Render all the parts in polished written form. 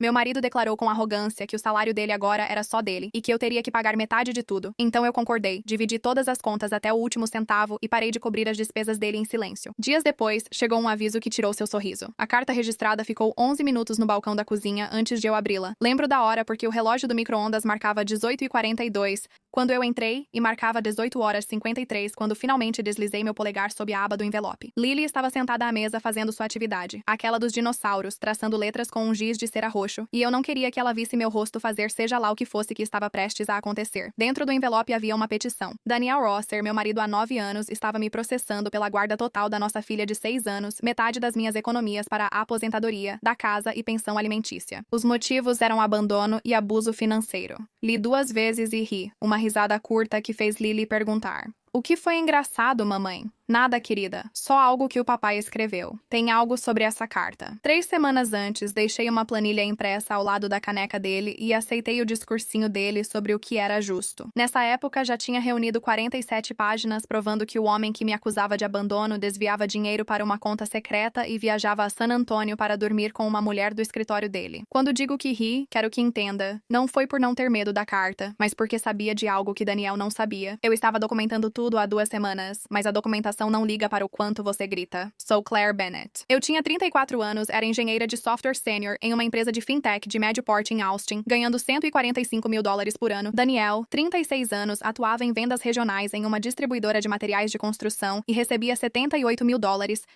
Meu marido declarou com arrogância que o salário dele agora era só dele e que eu teria que pagar metade de tudo. Então eu concordei, dividi todas as contas até o último centavo e parei de cobrir as despesas dele em silêncio. Dias depois, chegou um aviso que tirou seu sorriso. A carta registrada ficou 11 minutos no balcão da cozinha antes de eu abri-la. Lembro da hora porque o relógio do micro-ondas marcava 18h42 quando eu entrei e marcava 18h53 quando finalmente deslizei meu polegar sob a aba do envelope. Lily estava sentada à mesa fazendo sua atividade, aquela dos dinossauros, traçando letras com um giz de cera roxo, e eu não queria que ela visse meu rosto fazer seja lá o que fosse que estava prestes a acontecer. Dentro do envelope havia uma petição. Daniel Rosser, meu marido há 9 anos, estava me processando pela guarda total da nossa filha de 6 anos, metade das minhas economias para a aposentadoria, da casa e pensão alimentícia. Os motivos eram abandono e abuso financeiro. Li 2 vezes e ri, uma risada curta que fez Lily perguntar: "O que foi engraçado, mamãe?" "Nada, querida. Só algo que o papai escreveu. Tem algo sobre essa carta." 3 semanas antes, deixei uma planilha impressa ao lado da caneca dele e aceitei o discursinho dele sobre o que era justo. Nessa época, já tinha reunido 47 páginas provando que o homem que me acusava de abandono desviava dinheiro para uma conta secreta e viajava a San Antônio para dormir com uma mulher do escritório dele. Quando digo que ri, quero que entenda. Não foi por não ter medo da carta, mas porque sabia de algo que Daniel não sabia. Eu estava documentando tudo há 2 semanas, mas a documentação não liga para o quanto você grita. Sou Claire Bennett. Eu tinha 34 anos, era engenheira de software sênior em uma empresa de fintech de médio porte em Austin, ganhando $145 mil por ano. Daniel, 36 anos, atuava em vendas regionais em uma distribuidora de materiais de construção e recebia $78 mil.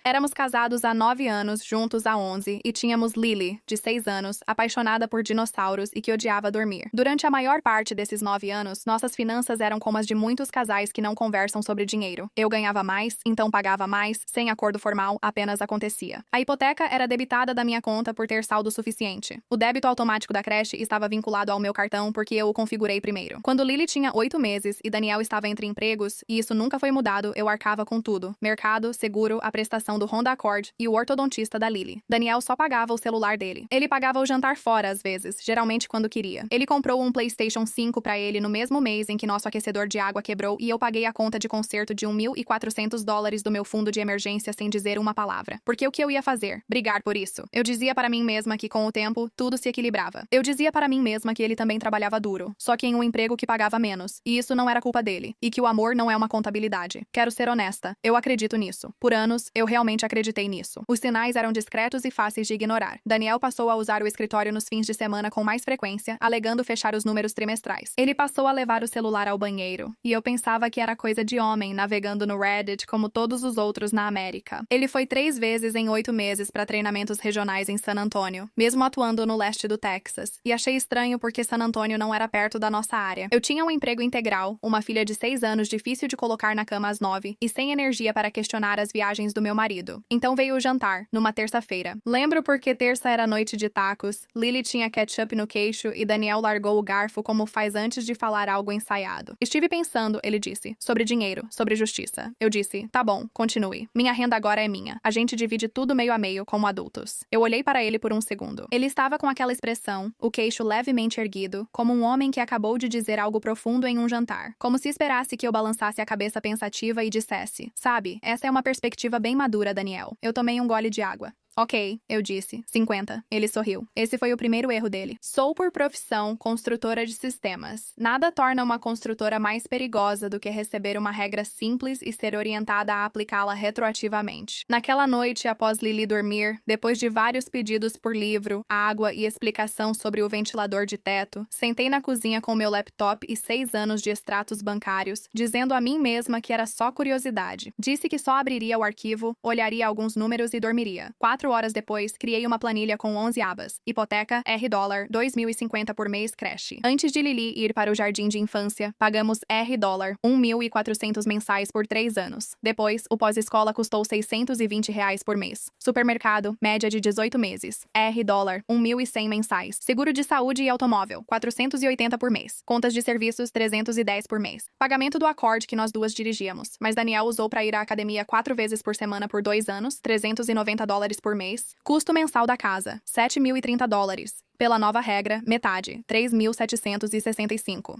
Éramos casados há 9 anos, juntos há 11, e tínhamos Lily, de 6 anos, apaixonada por dinossauros e que odiava dormir. Durante a maior parte desses 9 anos, nossas finanças eram como as de muitos casais que não conversam sobre dinheiro. Eu ganhava mais, então pagava mais, sem acordo formal, apenas acontecia. A hipoteca era debitada da minha conta por ter saldo suficiente. O débito automático da creche estava vinculado ao meu cartão porque eu o configurei primeiro. Quando Lily tinha 8 meses e Daniel estava entre empregos, e isso nunca foi mudado, eu arcava com tudo: mercado, seguro, a prestação do Honda Accord e o ortodontista da Lily. Daniel só pagava o celular dele. Ele pagava o jantar fora às vezes, geralmente quando queria. Ele comprou um PlayStation 5 pra ele no mesmo mês em que nosso aquecedor de água quebrou e eu paguei a conta de conserto de $1.400 do meu fundo de emergência sem dizer uma palavra. Porque o que eu ia fazer? Brigar por isso. Eu dizia para mim mesma que com o tempo, tudo se equilibrava. Eu dizia para mim mesma que ele também trabalhava duro, só que em um emprego que pagava menos, e isso não era culpa dele, e que o amor não é uma contabilidade. Quero ser honesta, eu acredito nisso. Por anos, eu realmente acreditei nisso. Os sinais eram discretos e fáceis de ignorar. Daniel passou a usar o escritório nos fins de semana com mais frequência, alegando fechar os números trimestrais. Ele passou a levar o celular ao banheiro, e eu pensava que era coisa de homem navegando no Reddit como todos os outros na América. Ele foi 3 vezes em 8 meses para treinamentos regionais em San Antônio, mesmo atuando no leste do Texas, e achei estranho porque San Antônio não era perto da nossa área. Eu tinha um emprego integral, uma filha de 6 anos difícil de colocar na cama às 9 e sem energia para questionar as viagens do meu marido. Então veio o jantar, numa terça-feira. Lembro porque terça era noite de tacos, Lily tinha ketchup no queixo e Daniel largou o garfo como faz antes de falar algo ensaiado. "Estive pensando", ele disse, "sobre dinheiro, sobre justiça." Eu disse: "Tá bom, continue. Minha renda agora é minha. A gente divide tudo meio a meio, como adultos." Eu olhei para ele por um segundo. Ele estava com aquela expressão, o queixo levemente erguido, como um homem que acabou de dizer algo profundo em um jantar. Como se esperasse que eu balançasse a cabeça pensativa e dissesse: "Sabe, essa é uma perspectiva bem madura, Daniel." Eu tomei um gole de água. "Ok", eu disse. 50. Ele sorriu. Esse foi o primeiro erro dele. Sou por profissão construtora de sistemas. Nada torna uma construtora mais perigosa do que receber uma regra simples e ser orientada a aplicá-la retroativamente. Naquela noite, após Lily dormir, depois de vários pedidos por livro, água e explicação sobre o ventilador de teto, sentei na cozinha com meu laptop e 6 anos de extratos bancários, dizendo a mim mesma que era só curiosidade. Disse que só abriria o arquivo, olharia alguns números e dormiria. 4 horas depois, criei uma planilha com 11 abas. Hipoteca, $, $2.050 por mês, creche. Antes de Lily ir para o jardim de infância, pagamos $, $1.400 mensais por 3 anos. Depois, o pós-escola custou R$620 por mês. Supermercado, média de 18 meses. $, $1.100 mensais. Seguro de saúde e automóvel, $480 por mês. Contas de serviços, $310 por mês. Pagamento do Accord que nós duas dirigíamos, mas Daniel usou para ir à academia 4 vezes por semana por 2 anos, $390 por mês. Custo mensal da casa, $7.030. Pela nova regra, metade, $3.765.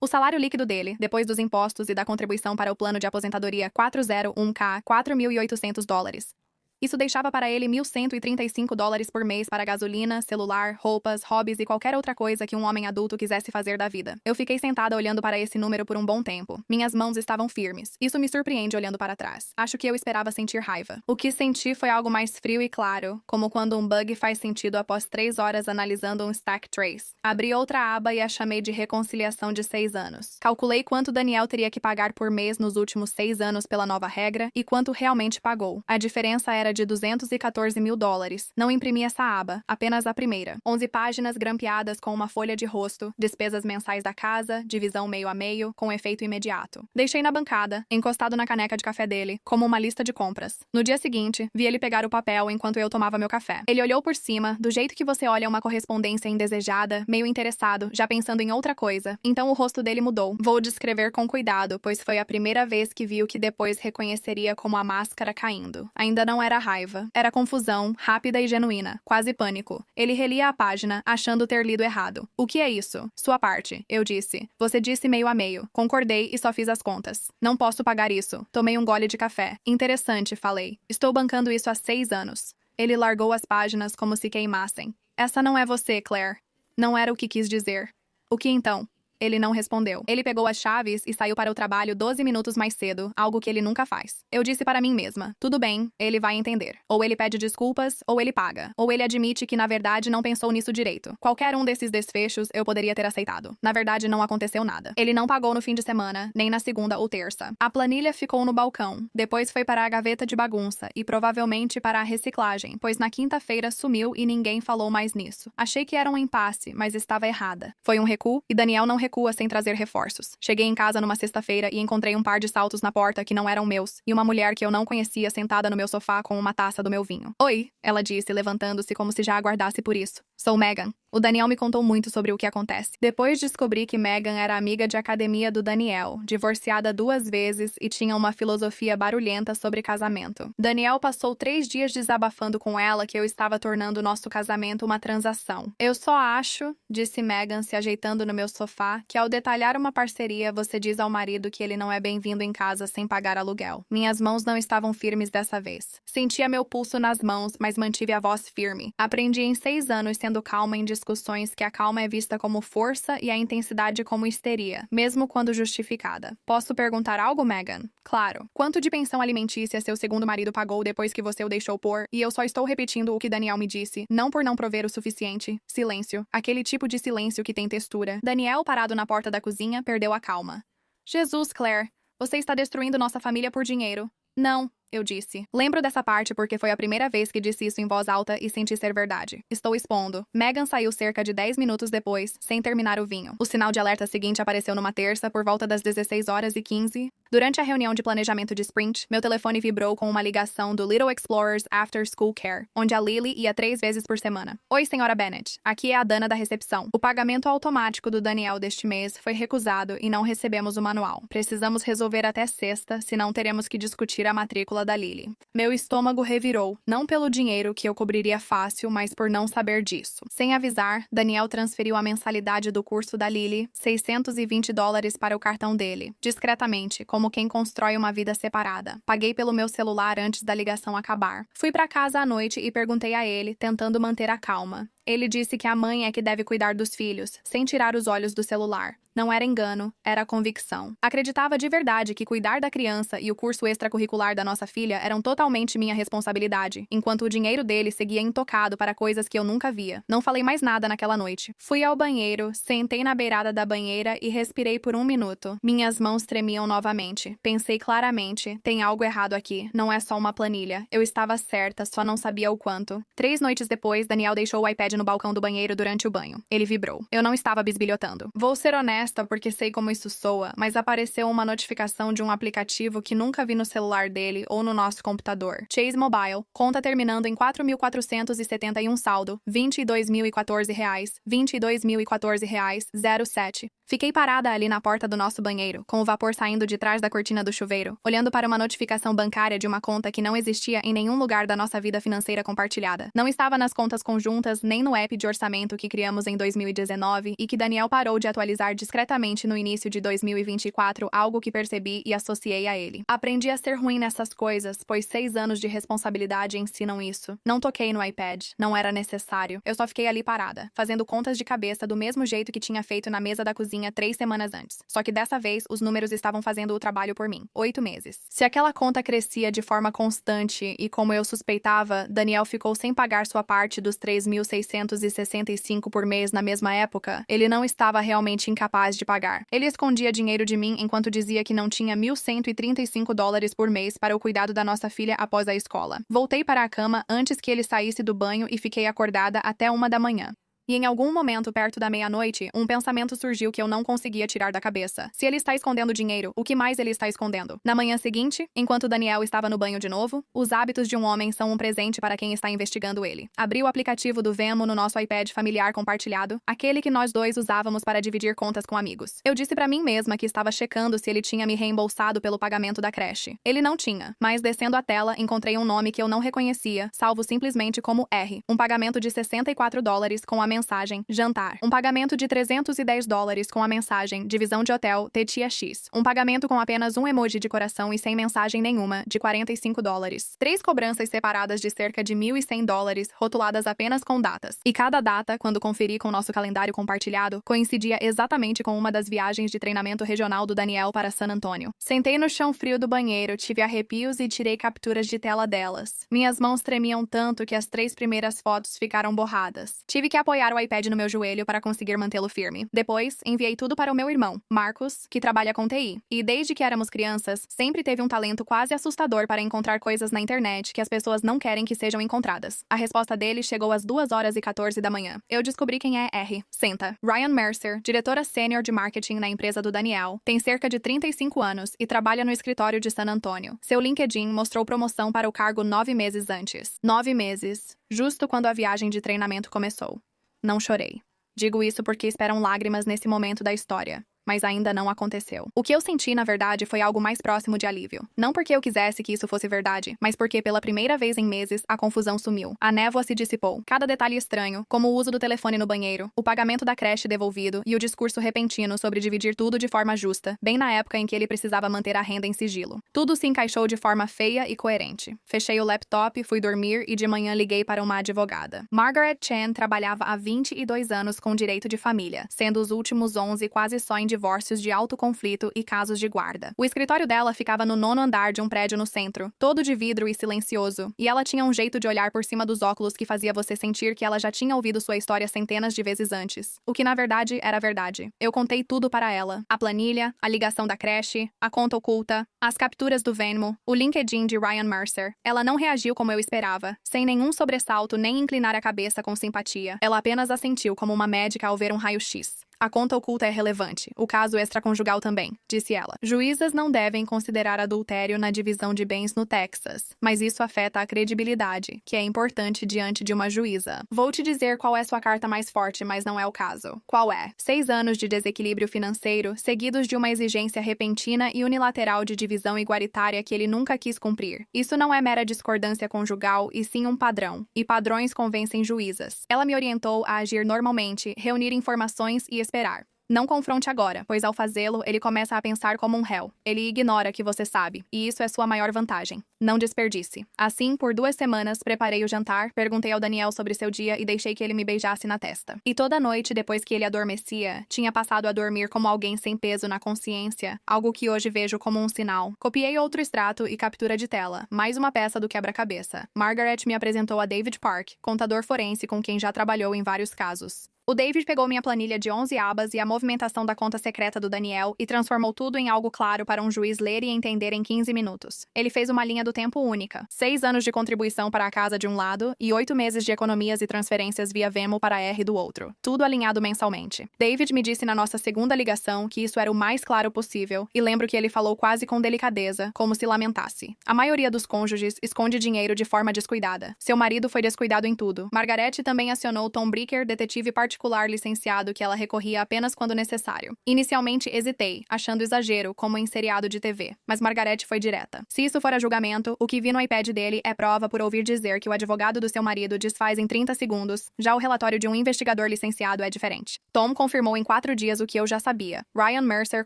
O salário líquido dele, depois dos impostos e da contribuição para o plano de aposentadoria 401k, $4.800. Isso deixava para ele $1.135 por mês para gasolina, celular, roupas, hobbies e qualquer outra coisa que um homem adulto quisesse fazer da vida. Eu fiquei sentada olhando para esse número por um bom tempo. Minhas mãos estavam firmes. Isso me surpreende olhando para trás. Acho que eu esperava sentir raiva. O que senti foi algo mais frio e claro, como quando um bug faz sentido após 3 horas analisando um stack trace. Abri outra aba e a chamei de reconciliação de 6 anos. Calculei quanto Daniel teria que pagar por mês nos últimos 6 anos pela nova regra e quanto realmente pagou. A diferença era de $214.000. Não imprimi essa aba, apenas a primeira. 11 páginas grampeadas com uma folha de rosto, despesas mensais da casa, divisão meio a meio, com efeito imediato. Deixei na bancada, encostado na caneca de café dele, como uma lista de compras. No dia seguinte, vi ele pegar o papel enquanto eu tomava meu café. Ele olhou por cima, do jeito que você olha uma correspondência indesejada, meio interessado, já pensando em outra coisa. Então o rosto dele mudou. Vou descrever com cuidado, pois foi a primeira vez que vi o que depois reconheceria como a máscara caindo. Ainda não era raiva. Era confusão, rápida e genuína. Quase pânico. Ele relia a página, achando ter lido errado. O que é isso? Sua parte, eu disse. Você disse meio a meio. Concordei e só fiz as contas. Não posso pagar isso. Tomei um gole de café. Interessante, falei. Estou bancando isso há 6 anos. Ele largou as páginas como se queimassem. Essa não é você, Claire. Não era o que quis dizer. O que então? Ele não respondeu. Ele pegou as chaves e saiu para o trabalho 12 minutos mais cedo, algo que ele nunca faz. Eu disse para mim mesma, tudo bem, ele vai entender. Ou ele pede desculpas, ou ele paga. Ou ele admite que na verdade não pensou nisso direito. Qualquer um desses desfechos eu poderia ter aceitado. Na verdade não aconteceu nada. Ele não pagou no fim de semana, nem na segunda ou terça. A planilha ficou no balcão, depois foi para a gaveta de bagunça e provavelmente para a reciclagem, pois na quinta-feira sumiu e ninguém falou mais nisso. Achei que era um impasse, mas estava errada. Foi um recuo e Daniel não recua sem trazer reforços. Cheguei em casa numa sexta-feira e encontrei um par de saltos na porta que não eram meus, e uma mulher que eu não conhecia sentada no meu sofá com uma taça do meu vinho. Oi, ela disse, levantando-se como se já aguardasse por isso. Sou Megan. O Daniel me contou muito sobre o que acontece. Depois descobri que Megan era amiga de academia do Daniel, divorciada 2 vezes e tinha uma filosofia barulhenta sobre casamento. Daniel passou 3 dias desabafando com ela que eu estava tornando nosso casamento uma transação. Eu só acho, disse Megan se ajeitando no meu sofá, que ao detalhar uma parceria você diz ao marido que ele não é bem-vindo em casa sem pagar aluguel. Minhas mãos não estavam firmes dessa vez. Sentia meu pulso nas mãos, mas mantive a voz firme. Aprendi em 6 anos sendo calma em discussões que a calma é vista como força e a intensidade como histeria, mesmo quando justificada. Posso perguntar algo, Megan? Claro. Quanto de pensão alimentícia seu segundo marido pagou depois que você o deixou pôr? E eu só estou repetindo o que Daniel me disse, não por não prover o suficiente. Silêncio. Aquele tipo de silêncio que tem textura. Daniel, parado na porta da cozinha, perdeu a calma. Jesus, Claire. Você está destruindo nossa família por dinheiro. Não. Eu disse. Lembro dessa parte porque foi a primeira vez que disse isso em voz alta e senti ser verdade. Estou expondo. Megan saiu cerca de 10 minutos depois, sem terminar o vinho. O sinal de alerta seguinte apareceu numa terça, por volta das 16h15. Durante a reunião de planejamento de sprint, meu telefone vibrou com uma ligação do Little Explorers After School Care, onde a Lily ia 3 vezes por semana. Oi, senhora Bennett. Aqui é a Dana da recepção. O pagamento automático do Daniel deste mês foi recusado e não recebemos o manual. Precisamos resolver até sexta, senão teremos que discutir a matrícula da Lily. Meu estômago revirou, não pelo dinheiro que eu cobriria fácil, mas por não saber disso. Sem avisar, Daniel transferiu a mensalidade do curso da Lily, $620 para o cartão dele, discretamente, como quem constrói uma vida separada. Paguei pelo meu celular antes da ligação acabar. Fui para casa à noite e perguntei a ele, tentando manter a calma. Ele disse que a mãe é que deve cuidar dos filhos, sem tirar os olhos do celular. Não era engano, era convicção. Acreditava de verdade que cuidar da criança e o curso extracurricular da nossa filha eram totalmente minha responsabilidade, enquanto o dinheiro dele seguia intocado para coisas que eu nunca via. Não falei mais nada naquela noite. Fui ao banheiro, sentei na beirada da banheira e respirei por 1 minuto. Minhas mãos tremiam novamente. Pensei claramente, tem algo errado aqui, não é só uma planilha. Eu estava certa, só não sabia o quanto. 3 noites depois, Daniel deixou o iPad no balcão do banheiro durante o banho. Ele vibrou. Eu não estava bisbilhotando. Vou ser honesta porque sei como isso soa, mas apareceu uma notificação de um aplicativo que nunca vi no celular dele ou no nosso computador. Chase Mobile, conta terminando em 4.471 saldo, R$22.014, R$22.014, 07. Fiquei parada ali na porta do nosso banheiro, com o vapor saindo de trás da cortina do chuveiro, olhando para uma notificação bancária de uma conta que não existia em nenhum lugar da nossa vida financeira compartilhada. Não estava nas contas conjuntas nem no pequeno app de orçamento que criamos em 2019 e que Daniel parou de atualizar discretamente no início de 2024, algo que percebi e associei a ele. Aprendi a ser ruim nessas coisas, pois 6 anos de responsabilidade ensinam isso. Não toquei no iPad, não era necessário. Eu só fiquei ali parada, fazendo contas de cabeça do mesmo jeito que tinha feito na mesa da cozinha 3 semanas antes. Só que dessa vez, os números estavam fazendo o trabalho por mim. 8 meses. Se aquela conta crescia de forma constante e como eu suspeitava, Daniel ficou sem pagar sua parte dos 3.665 por mês na mesma época, ele não estava realmente incapaz de pagar. Ele escondia dinheiro de mim enquanto dizia que não tinha $1.135 por mês para o cuidado da nossa filha após a escola. Voltei para a cama antes que ele saísse do banho e fiquei acordada até 1 da manhã. E em algum momento, perto da meia-noite, um pensamento surgiu que eu não conseguia tirar da cabeça. Se ele está escondendo dinheiro, o que mais ele está escondendo? Na manhã seguinte, enquanto Daniel estava no banho de novo, os hábitos de um homem são um presente para quem está investigando ele. Abri o aplicativo do Venmo no nosso iPad familiar compartilhado, aquele que nós dois usávamos para dividir contas com amigos. Eu disse para mim mesma que estava checando se ele tinha me reembolsado pelo pagamento da creche. Ele não tinha, mas descendo a tela, encontrei um nome que eu não reconhecia, salvo simplesmente como R. Um pagamento de $64 com a mensagem jantar. Um pagamento de $310 com a mensagem divisão de hotel Tetia X. Um pagamento com apenas um emoji de coração e sem mensagem nenhuma, de $45. 3 cobranças separadas de cerca de $1.100, rotuladas apenas com datas. E cada data, quando conferi com nosso calendário compartilhado, coincidia exatamente com uma das viagens de treinamento regional do Daniel para San Antônio. Sentei no chão frio do banheiro, tive arrepios e tirei capturas de tela delas. Minhas mãos tremiam tanto que as 3 primeiras fotos ficaram borradas. Tive que apoiar o iPad no meu joelho para conseguir mantê-lo firme. Depois, enviei tudo para o meu irmão, Marcos, que trabalha com TI. E desde que éramos crianças, sempre teve um talento quase assustador para encontrar coisas na internet que as pessoas não querem que sejam encontradas. A resposta dele chegou às 2h14 da manhã. Eu descobri quem é R. Senta. Ryan Mercer, diretora sênior de marketing na empresa do Daniel, tem cerca de 35 anos e trabalha no escritório de San Antônio. Seu LinkedIn mostrou promoção para o cargo 9 meses antes. 9 meses, justo quando a viagem de treinamento começou. Não chorei. Digo isso porque esperam lágrimas nesse momento da história, mas ainda não aconteceu. O que eu senti, na verdade, foi algo mais próximo de alívio. Não porque eu quisesse que isso fosse verdade, mas porque pela primeira vez em meses, a confusão sumiu. A névoa se dissipou. Cada detalhe estranho, como o uso do telefone no banheiro, o pagamento da creche devolvido e o discurso repentino sobre dividir tudo de forma justa, bem na época em que ele precisava manter a renda em sigilo. Tudo se encaixou de forma feia e coerente. Fechei o laptop, fui dormir e de manhã liguei para uma advogada. Margaret Chan trabalhava há 22 anos com direito de família, sendo os últimos 11 quase só em divórcios de alto conflito e casos de guarda. O escritório dela ficava no 9º andar de um prédio no centro, todo de vidro e silencioso, e ela tinha um jeito de olhar por cima dos óculos que fazia você sentir que ela já tinha ouvido sua história centenas de vezes antes. O que na verdade era verdade. Eu contei tudo para ela. A planilha, a ligação da creche, a conta oculta, as capturas do Venmo, o LinkedIn de Ryan Mercer. Ela não reagiu como eu esperava, sem nenhum sobressalto nem inclinar a cabeça com simpatia. Ela apenas assentiu como uma médica ao ver um raio-x. A conta oculta é relevante, o caso extraconjugal também, disse ela. Juízas não devem considerar adultério na divisão de bens no Texas, mas isso afeta a credibilidade, que é importante diante de uma juíza. Vou te dizer qual é sua carta mais forte, mas não é o caso. Qual é? 6 anos de desequilíbrio financeiro, seguidos de uma exigência repentina e unilateral de divisão igualitária que ele nunca quis cumprir. Isso não é mera discordância conjugal, e sim um padrão, e padrões convencem juízas. Ela me orientou a agir normalmente, reunir informações e esperar. Não confronte agora, pois ao fazê-lo, ele começa a pensar como um réu. Ele ignora que você sabe, e isso é sua maior vantagem. Não desperdice. Assim, por 2 semanas, preparei o jantar, perguntei ao Daniel sobre seu dia e deixei que ele me beijasse na testa. E toda noite, depois que ele adormecia, tinha passado a dormir como alguém sem peso na consciência, algo que hoje vejo como um sinal. Copiei outro extrato e captura de tela, mais uma peça do quebra-cabeça. Margaret me apresentou a David Park, contador forense com quem já trabalhou em vários casos. O David pegou minha planilha de 11 abas e a movimentação da conta secreta do Daniel e transformou tudo em algo claro para um juiz ler e entender em 15 minutos. Ele fez uma linha do tempo única. 6 anos de contribuição para a casa de um lado e 8 meses de economias e transferências via Venmo para R do outro. Tudo alinhado mensalmente. David me disse na nossa segunda ligação que isso era o mais claro possível e lembro que ele falou quase com delicadeza, como se lamentasse. A maioria dos cônjuges esconde dinheiro de forma descuidada. Seu marido foi descuidado em tudo. Margaret também acionou Tom Bricker, detetive particular particular licenciado que ela recorria apenas quando necessário. Inicialmente hesitei, achando exagero, como em seriado de TV, mas Margaret foi direta. Se isso for a julgamento, o que vi no iPad dele é prova por ouvir dizer que o advogado do seu marido desfaz em 30 segundos, já o relatório de um investigador licenciado é diferente. Tom confirmou em 4 dias o que eu já sabia. Ryan Mercer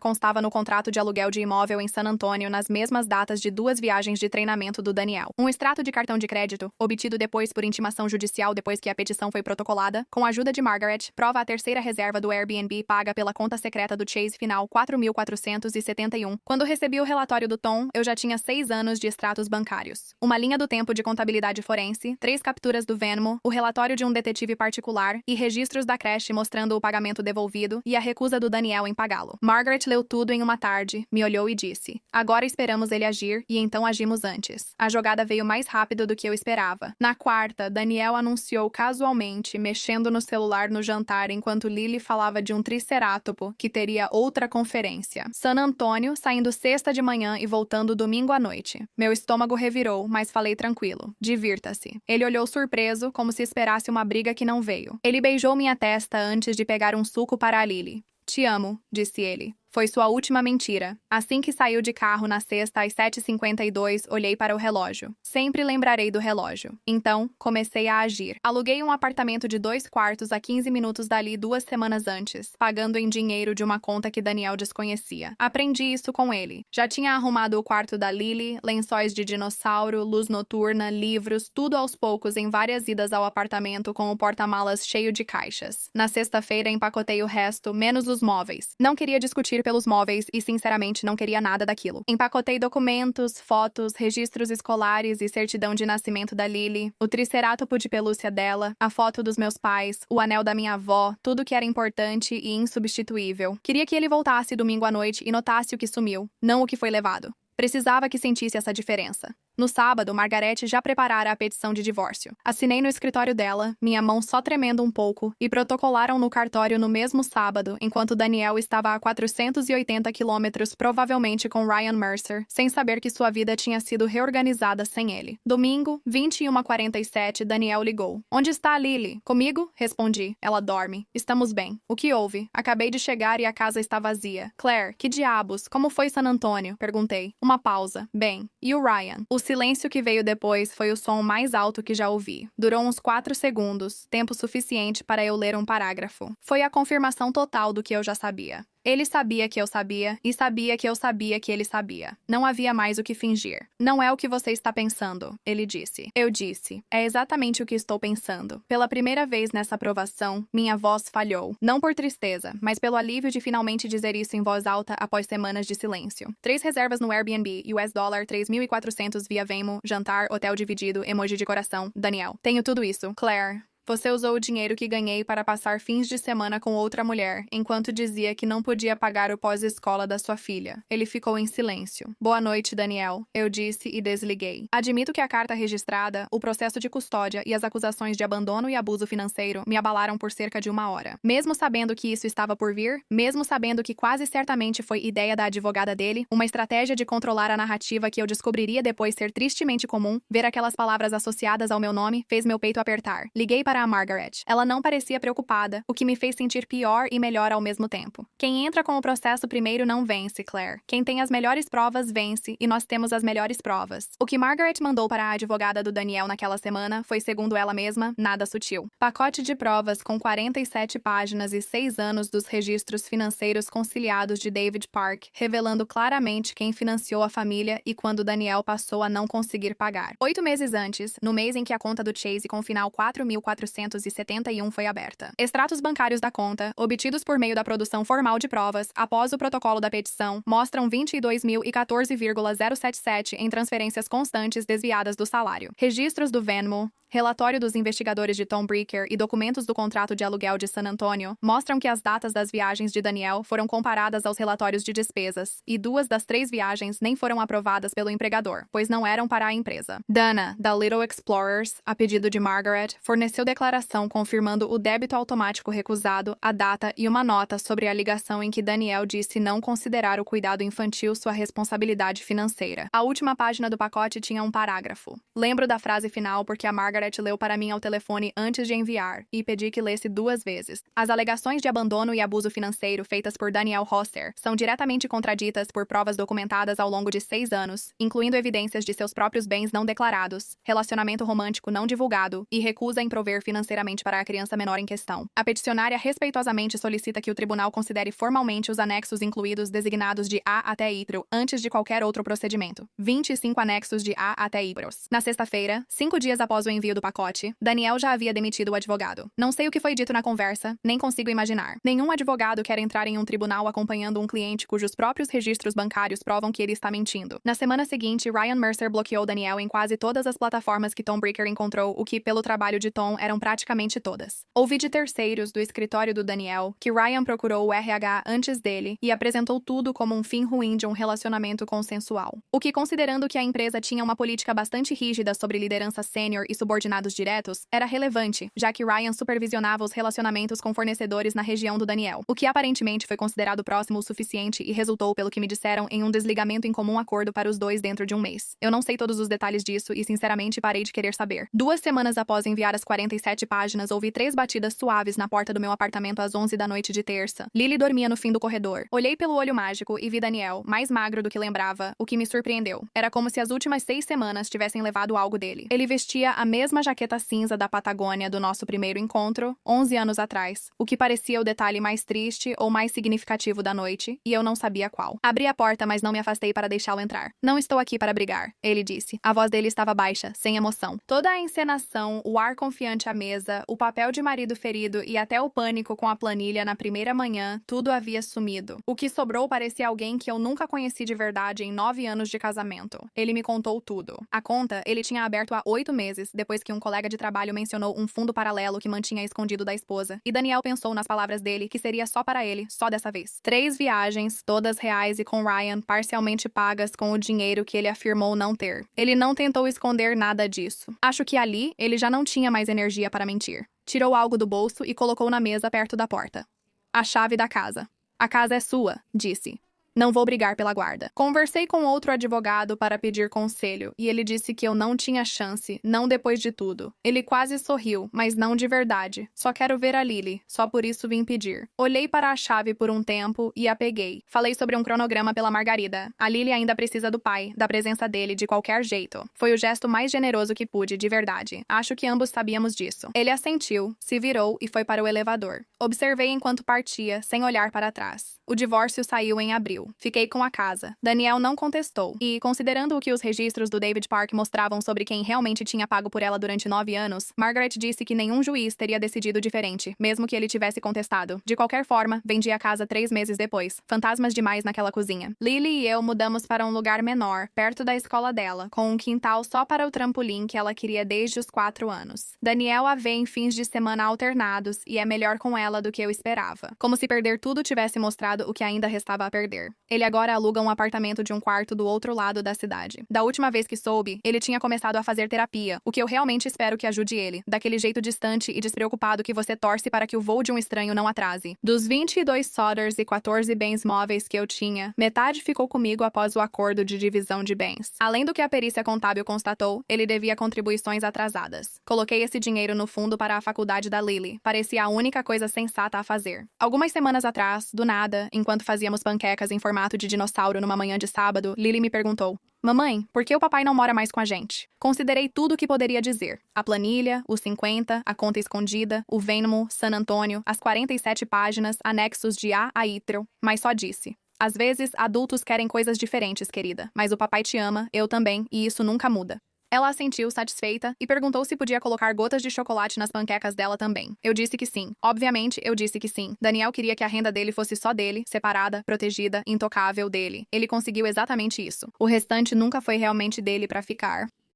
constava no contrato de aluguel de imóvel em San Antonio nas mesmas datas de 2 viagens de treinamento do Daniel. Um extrato de cartão de crédito, obtido depois por intimação judicial depois que a petição foi protocolada, com a ajuda de Margaret, prova a terceira reserva do Airbnb paga pela conta secreta do Chase final 4.471. Quando recebi o relatório do Tom, eu já tinha 6 anos de extratos bancários. Uma linha do tempo de contabilidade forense, 3 capturas do Venmo, o relatório de um detetive particular e registros da creche mostrando o pagamento devolvido e a recusa do Daniel em pagá-lo. Margaret leu tudo em uma tarde, me olhou e disse: "Agora esperamos ele agir e então agimos antes." A jogada veio mais rápido do que eu esperava. Na quarta, Daniel anunciou casualmente, mexendo no celular no jantar enquanto Lily falava de um tricerátopo que teria outra conferência. San Antonio, saindo sexta de manhã e voltando domingo à noite. Meu estômago revirou, mas falei tranquilo. Divirta-se. Ele olhou surpreso, como se esperasse uma briga que não veio. Ele beijou minha testa antes de pegar um suco para a Lily. "Te amo", disse ele. Foi sua última mentira. Assim que saiu de carro na sexta às 7h52, olhei para o relógio. Sempre lembrarei do relógio. Então, comecei a agir. Aluguei um apartamento de 2 quartos a 15 minutos dali 2 semanas antes, pagando em dinheiro de uma conta que Daniel desconhecia. Aprendi isso com ele. Já tinha arrumado o quarto da Lily, lençóis de dinossauro, luz noturna, livros, tudo aos poucos em várias idas ao apartamento com o porta-malas cheio de caixas. Na sexta-feira empacotei o resto, menos os móveis. Não queria discutir pelos móveis e, sinceramente, não queria nada daquilo. Empacotei documentos, fotos, registros escolares e certidão de nascimento da Lily, o tricerátopo de pelúcia dela, a foto dos meus pais, o anel da minha avó, tudo que era importante e insubstituível. Queria que ele voltasse domingo à noite e notasse o que sumiu, não o que foi levado. Precisava que sentisse essa diferença. No sábado, Margaret já preparara a petição de divórcio. Assinei no escritório dela, minha mão só tremendo um pouco, e protocolaram no cartório no mesmo sábado, enquanto Daniel estava a 480 quilômetros, provavelmente com Ryan Mercer, sem saber que sua vida tinha sido reorganizada sem ele. Domingo, 21h47, Daniel ligou. "Onde está a Lily?" "Comigo?" Respondi. "Ela dorme. Estamos bem." "O que houve?" "Acabei de chegar e a casa está vazia." "Claire, que diabos? Como foi San Antonio?" Perguntei. Uma pausa. "Bem, e o Ryan?" O silêncio que veio depois foi o som mais alto que já ouvi. Durou uns 4 segundos, tempo suficiente para eu ler um parágrafo. Foi a confirmação total do que eu já sabia. Ele sabia que eu sabia, e sabia que eu sabia que ele sabia. Não havia mais o que fingir. "Não é o que você está pensando", ele disse. Eu disse: "É exatamente o que estou pensando." Pela primeira vez nessa aprovação, minha voz falhou. Não por tristeza, mas pelo alívio de finalmente dizer isso em voz alta após semanas de silêncio. 3 reservas no Airbnb, US$ 3.400 via Venmo, jantar, hotel dividido, emoji de coração, Daniel. "Tenho tudo isso." "Claire, você usou o dinheiro que ganhei para passar fins de semana com outra mulher, enquanto dizia que não podia pagar o pós-escola da sua filha." Ele ficou em silêncio. "Boa noite, Daniel," eu disse e desliguei. Admito que a carta registrada, o processo de custódia e as acusações de abandono e abuso financeiro me abalaram por cerca de 1 hora. Mesmo sabendo que isso estava por vir, mesmo sabendo que quase certamente foi ideia da advogada dele, uma estratégia de controlar a narrativa que eu descobriria depois ser tristemente comum, ver aquelas palavras associadas ao meu nome fez meu peito apertar. Liguei para a Margaret. Ela não parecia preocupada, o que me fez sentir pior e melhor ao mesmo tempo. "Quem entra com o processo primeiro não vence, Claire. Quem tem as melhores provas vence, e nós temos as melhores provas." O que Margaret mandou para a advogada do Daniel naquela semana foi, segundo ela mesma, nada sutil. Pacote de provas com 47 páginas e 6 anos dos registros financeiros conciliados de David Park, revelando claramente quem financiou a família e quando Daniel passou a não conseguir pagar. 8 meses antes, no mês em que a conta do Chase com final 4.471 foi aberta. Extratos bancários da conta, obtidos por meio da produção formal de provas, após o protocolo da petição, mostram 22.014,077 em transferências constantes desviadas do salário. Registros do Venmo, relatório dos investigadores de Tom Bricker e documentos do contrato de aluguel de San Antonio mostram que as datas das viagens de Daniel foram comparadas aos relatórios de despesas, e 2 das 3 viagens nem foram aprovadas pelo empregador, pois não eram para a empresa. Dana, da Little Explorers, a pedido de Margaret, forneceu declaração confirmando o débito automático recusado, a data e uma nota sobre a ligação em que Daniel disse não considerar o cuidado infantil sua responsabilidade financeira. A última página do pacote tinha um parágrafo. Lembro da frase final porque a Margaret leu para mim ao telefone antes de enviar e pedi que lesse 2 vezes. As alegações de abandono e abuso financeiro feitas por Daniel Hosser são diretamente contraditas por provas documentadas ao longo de 6 anos, incluindo evidências de seus próprios bens não declarados, relacionamento romântico não divulgado e recusa em prover financeiramente para a criança menor em questão. A peticionária respeitosamente solicita que o tribunal considere formalmente os anexos incluídos designados de A até Ypres antes de qualquer outro procedimento. 25 anexos de A até Ypres. Na sexta-feira, 5 dias após o envio do pacote, Daniel já havia demitido o advogado. Não sei o que foi dito na conversa, nem consigo imaginar. Nenhum advogado quer entrar em um tribunal acompanhando um cliente cujos próprios registros bancários provam que ele está mentindo. Na semana seguinte, Ryan Mercer bloqueou Daniel em quase todas as plataformas que Tom Bricker encontrou, o que, pelo trabalho de Tom, eram praticamente todas. Ouvi de terceiros do escritório do Daniel que Ryan procurou o RH antes dele e apresentou tudo como um fim ruim de um relacionamento consensual. O que, considerando que a empresa tinha uma política bastante rígida sobre liderança sênior e subordinados diretos, era relevante, já que Ryan supervisionava os relacionamentos com fornecedores na região do Daniel, o que aparentemente foi considerado próximo o suficiente e resultou, pelo que me disseram, em um desligamento em comum acordo para os dois dentro de um mês. Eu não sei todos os detalhes disso e, sinceramente, parei de querer saber. 2 semanas após enviar as 47 páginas, ouvi 3 batidas suaves na porta do meu apartamento às 11 da noite de terça. Lily dormia no fim do corredor. Olhei pelo olho mágico e vi Daniel, mais magro do que lembrava, o que me surpreendeu. Era como se as últimas 6 semanas tivessem levado algo dele. Ele vestia a mesma jaqueta cinza da Patagônia do nosso primeiro encontro, 11 anos atrás, o que parecia o detalhe mais triste ou mais significativo da noite, e eu não sabia qual. Abri a porta, mas não me afastei para deixá-lo entrar. Não estou aqui para brigar, ele disse. A voz dele estava baixa, sem emoção. Toda a encenação, o ar confiante à mesa, o papel de marido ferido e até o pânico com a planilha na primeira manhã, tudo havia sumido. O que sobrou parecia alguém que eu nunca conheci de verdade em 9 anos de casamento. Ele me contou tudo. A conta ele tinha aberto há 8 meses, depois que um colega de trabalho mencionou um fundo paralelo que mantinha escondido da esposa, e Daniel pensou nas palavras dele que seria só para ele, só dessa vez. 3 viagens, todas reais e com Ryan, parcialmente pagas com o dinheiro que ele afirmou não ter. Ele não tentou esconder nada disso. Acho que ali, ele já não tinha mais energia para mentir. Tirou algo do bolso e colocou na mesa perto da porta. A chave da casa. A casa é sua, disse. Não vou brigar pela guarda. Conversei com outro advogado para pedir conselho, e ele disse que eu não tinha chance, não depois de tudo. Ele quase sorriu, mas não de verdade. Só quero ver a Lily, só por isso vim pedir. Olhei para a chave por um tempo e a peguei. Falei sobre um cronograma pela Margarida. A Lily ainda precisa do pai, da presença dele de qualquer jeito. Foi o gesto mais generoso que pude, de verdade. Acho que ambos sabíamos disso. Ele assentiu, se virou e foi para o elevador. Observei enquanto partia, sem olhar para trás. O divórcio saiu em abril. Fiquei com a casa. Daniel não contestou. E, considerando o que os registros do David Park mostravam sobre quem realmente tinha pago por ela durante 9 anos, Margaret disse que nenhum juiz teria decidido diferente, mesmo que ele tivesse contestado. De qualquer forma, vendi a casa 3 meses depois. Fantasmas demais naquela cozinha. Lily e eu mudamos para um lugar menor, perto da escola dela, com um quintal só para o trampolim que ela queria desde os 4 anos. Daniel a vê em fins de semana alternados e é melhor com ela do que eu esperava. Como se perder tudo tivesse mostrado o que ainda restava a perder. Ele agora aluga um apartamento de um quarto do outro lado da cidade. Da última vez que soube, ele tinha começado a fazer terapia, o que eu realmente espero que ajude ele, daquele jeito distante e despreocupado que você torce para que o voo de um estranho não atrase. Dos 22 sodders e 14 bens móveis que eu tinha, metade ficou comigo após o acordo de divisão de bens. Além do que a perícia contábil constatou, ele devia contribuições atrasadas. Coloquei esse dinheiro no fundo para a faculdade da Lily. Parecia a única coisa sensata a fazer. Algumas semanas atrás, do nada, enquanto fazíamos panquecas em formato de dinossauro numa manhã de sábado, Lily me perguntou: Mamãe, por que o papai não mora mais com a gente? Considerei tudo o que poderia dizer. A planilha, os 50, a conta escondida, o Venmo, San Antônio, as 47 páginas, anexos de A a Ypres, mas só disse: às vezes, adultos querem coisas diferentes, querida, mas o papai te ama, eu também, e isso nunca muda. Ela assentiu, satisfeita, e perguntou se podia colocar gotas de chocolate nas panquecas dela também. Eu disse que sim. Obviamente, eu disse que sim. Daniel queria que a renda dele fosse só dele, separada, protegida, intocável dele. Ele conseguiu exatamente isso. O restante nunca foi realmente dele pra ficar.